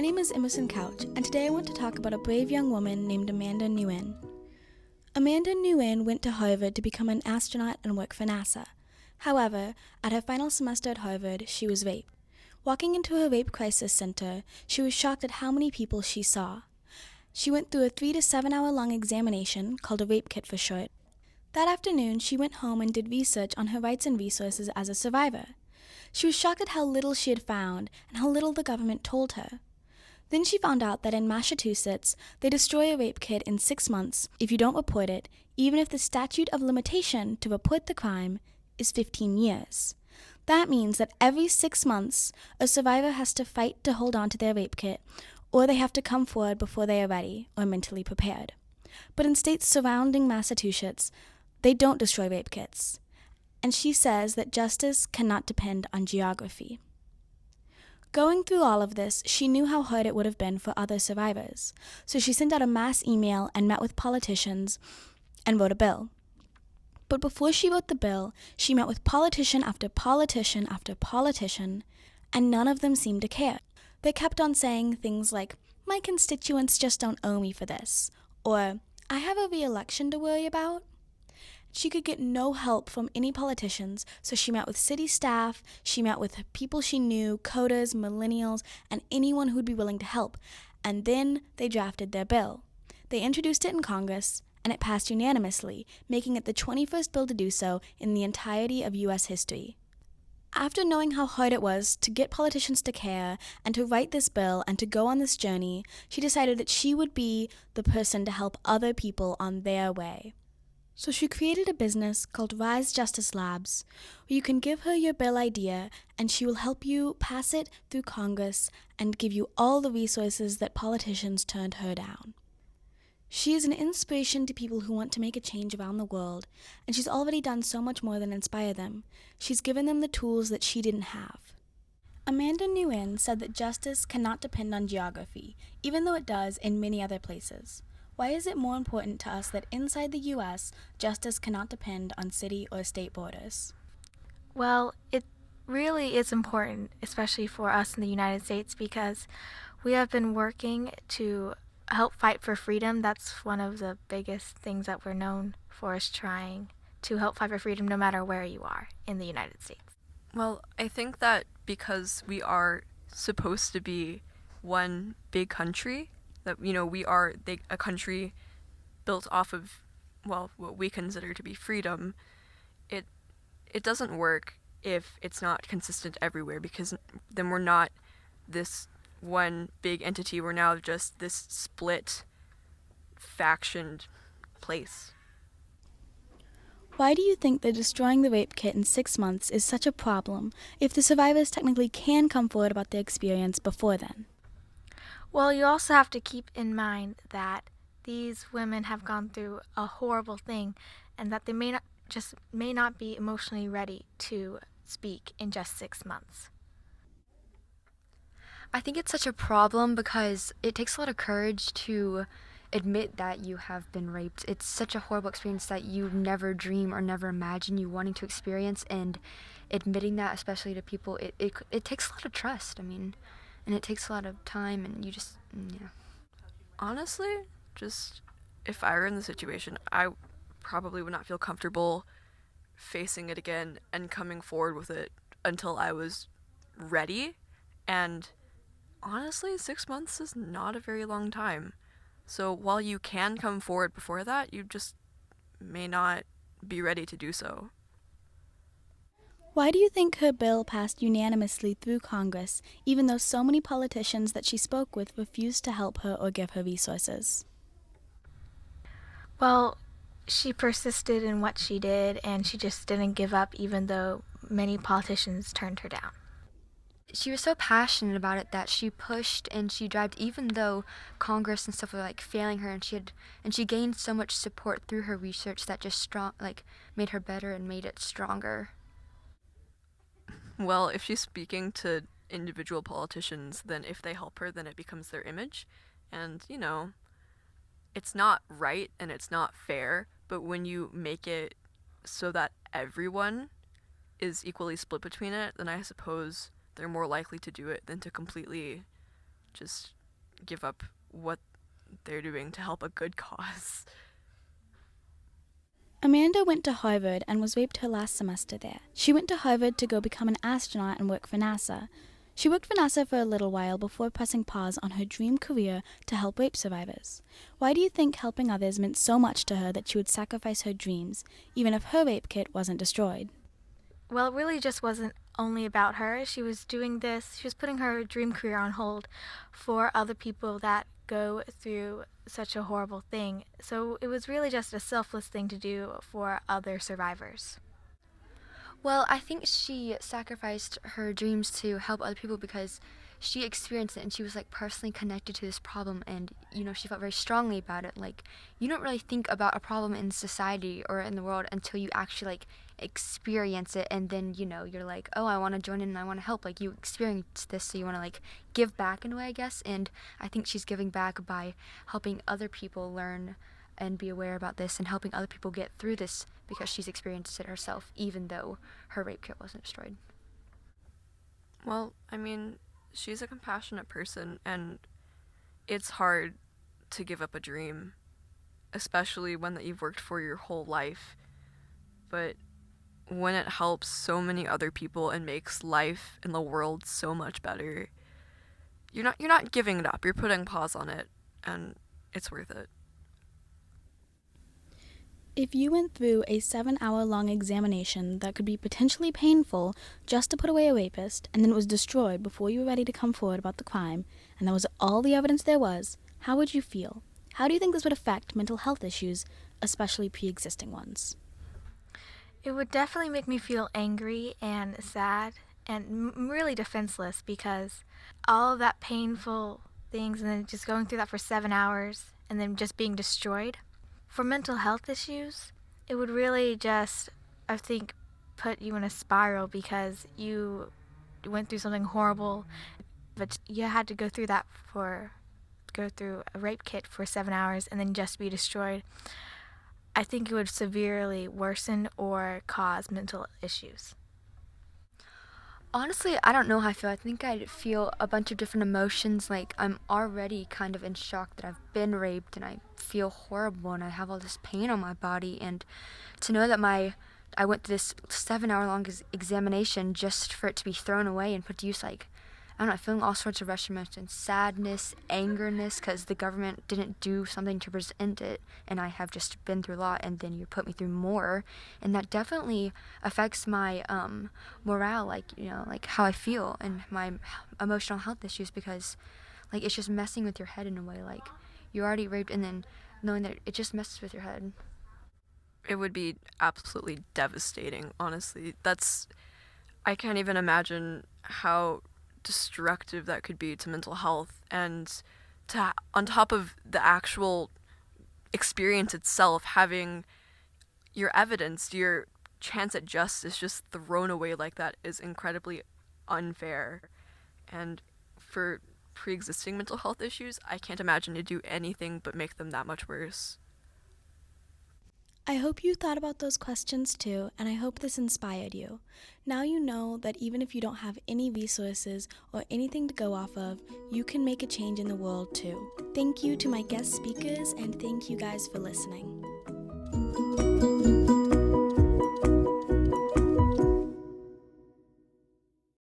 name is Emerson Couch, and today I want to talk about a brave young woman named Amanda Nguyen. Amanda Nguyen went to Harvard to become an astronaut and work for NASA. However, at her final semester at Harvard, she was raped. Walking into her rape crisis center, she was shocked at how many people she saw. She went through a 3 to 7 hour long examination, called a rape kit for short. That afternoon, she went home and did research on her rights and resources as a survivor. She was shocked at how little she had found and how little the government told her. Then she found out that in Massachusetts, they destroy a rape kit in 6 months if you don't report it, even if the statute of limitation to report the crime is 15 years. That means that every 6 months, a survivor has to fight to hold on to their rape kit, or they have to come forward before they are ready or mentally prepared. But in states surrounding Massachusetts, they don't destroy rape kits. And she says that justice cannot depend on geography. Going through all of this, she knew how hard it would have been for other survivors, so she sent out a mass email and met with politicians and wrote a bill. But before she wrote the bill, she met with politician after politician after politician, and none of them seemed to care. They kept on saying things like, "My constituents just don't owe me for this," or "I have a re-election to worry about." She could get no help from any politicians, so she met with city staff, she met with people she knew, coders, millennials, and anyone who'd be willing to help. And then they drafted their bill. They introduced it in Congress, and it passed unanimously, making it the 21st bill to do so in the entirety of U.S. history. After knowing how hard it was to get politicians to care and to write this bill and to go on this journey, she decided that she would be the person to help other people on their way. So she created a business called Rise Justice Labs, where you can give her your bill idea and she will help you pass it through Congress and give you all the resources that politicians turned her down. She is an inspiration to people who want to make a change around the world, and she's already done so much more than inspire them. She's given them the tools that she didn't have. Amanda Nguyen said that justice cannot depend on geography, even though it does in many other places. Why is it more important to us that inside the U.S., justice cannot depend on city or state borders? Well, it really is important, especially for us in the United States, because we have been working to help fight for freedom. That's one of the biggest things that we're known for, is trying to help fight for freedom no matter where you are in the United States. Well, I think that because we are supposed to be one big country, that, we are a country built off of, well, what we consider to be freedom, it doesn't work if it's not consistent everywhere, because then we're not this one big entity. We're now just this split, factioned place. Why do you think that destroying the rape kit in 6 months is such a problem if the survivors technically can come forward about their experience before then? Well, you also have to keep in mind that these women have gone through a horrible thing, and that they may not be emotionally ready to speak in just 6 months. I think it's such a problem because it takes a lot of courage to admit that you have been raped. It's such a horrible experience that you never dream or never imagine you wanting to experience, and admitting that, especially to people, it takes a lot of trust. And it takes a lot of time, and yeah. Honestly, just if I were in the situation, I probably would not feel comfortable facing it again and coming forward with it until I was ready. And honestly, 6 months is not a very long time. So while you can come forward before that, you just may not be ready to do so. Why do you think her bill passed unanimously through Congress, even though so many politicians that she spoke with refused to help her or give her resources? Well, she persisted in what she did, and she just didn't give up, even though many politicians turned her down. She was so passionate about it that she pushed and she drived, even though Congress and stuff were failing her, and she gained so much support through her research that just made her better and made it stronger. Well, if she's speaking to individual politicians, then if they help her, then it becomes their image. And, it's not right and it's not fair, but when you make it so that everyone is equally split between it, then I suppose they're more likely to do it than to completely just give up what they're doing to help a good cause. Amanda went to Harvard and was raped her last semester there. She went to Harvard to go become an astronaut and work for NASA. She worked for NASA for a little while before pressing pause on her dream career to help rape survivors. Why do you think helping others meant so much to her that she would sacrifice her dreams, even if her rape kit wasn't destroyed? Well, it really just wasn't only about her. She was putting her dream career on hold for other people that go through such a horrible thing. So it was really just a selfless thing to do for other survivors. Well, I think she sacrificed her dreams to help other people because she experienced it and she was like personally connected to this problem, and she felt very strongly about it. Like, you don't really think about a problem in society or in the world until you actually like experience it, and then you're like, oh, I want to join in and I want to help. Like, you experience this, so you want to like give back in a way, I guess. And I think she's giving back by helping other people learn and be aware about this and helping other people get through this because she's experienced it herself, even though her rape kit wasn't destroyed. Well, I mean, she's a compassionate person, and it's hard to give up a dream, especially one that you've worked for your whole life. But when it helps so many other people and makes life in the world so much better, you're not giving it up. You're putting pause on it, and it's worth it. If you went through a 7-hour-long examination that could be potentially painful just to put away a rapist, and then it was destroyed before you were ready to come forward about the crime, and that was all the evidence there was, how would you feel? How do you think this would affect mental health issues, especially pre-existing ones? It would definitely make me feel angry and sad and really defenseless, because all of that painful things and then just going through that for 7 hours and then just being destroyed. For mental health issues, it would really just, I think, put you in a spiral because you went through something horrible, but you had to go through a rape kit for 7 hours and then just be destroyed. I think it would severely worsen or cause mental issues. Honestly, I don't know how I feel. I think I'd feel a bunch of different emotions. Like, I'm already kind of in shock that I've been raped and I feel horrible and I have all this pain on my body. And to know that I went through this 7-hour-long examination just for it to be thrown away and put to use, like, I don't know, feeling all sorts of rush emotions, sadness, angerness, because the government didn't do something to present it, and I have just been through a lot, and then you put me through more, and that definitely affects my morale, like how I feel, and my emotional health issues, because like it's just messing with your head in a way. Like, you're already raped, and then knowing that it just messes with your head. It would be absolutely devastating, honestly. I can't even imagine how destructive that could be to mental health, and on top of the actual experience itself, having your evidence, your chance at justice just thrown away like that is incredibly unfair. And for pre-existing mental health issues, I can't imagine it do anything but make them that much worse. I hope you thought about those questions too, and I hope this inspired you. Now you know that even if you don't have any resources or anything to go off of, you can make a change in the world too. Thank you to my guest speakers, and thank you guys for listening.